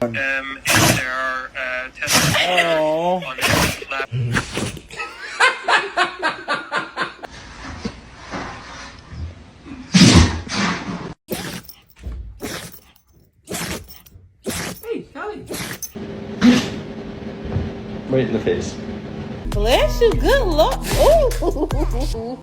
If there are tests on the lab. Right in the face. Bless you. Good Lord. Ooh.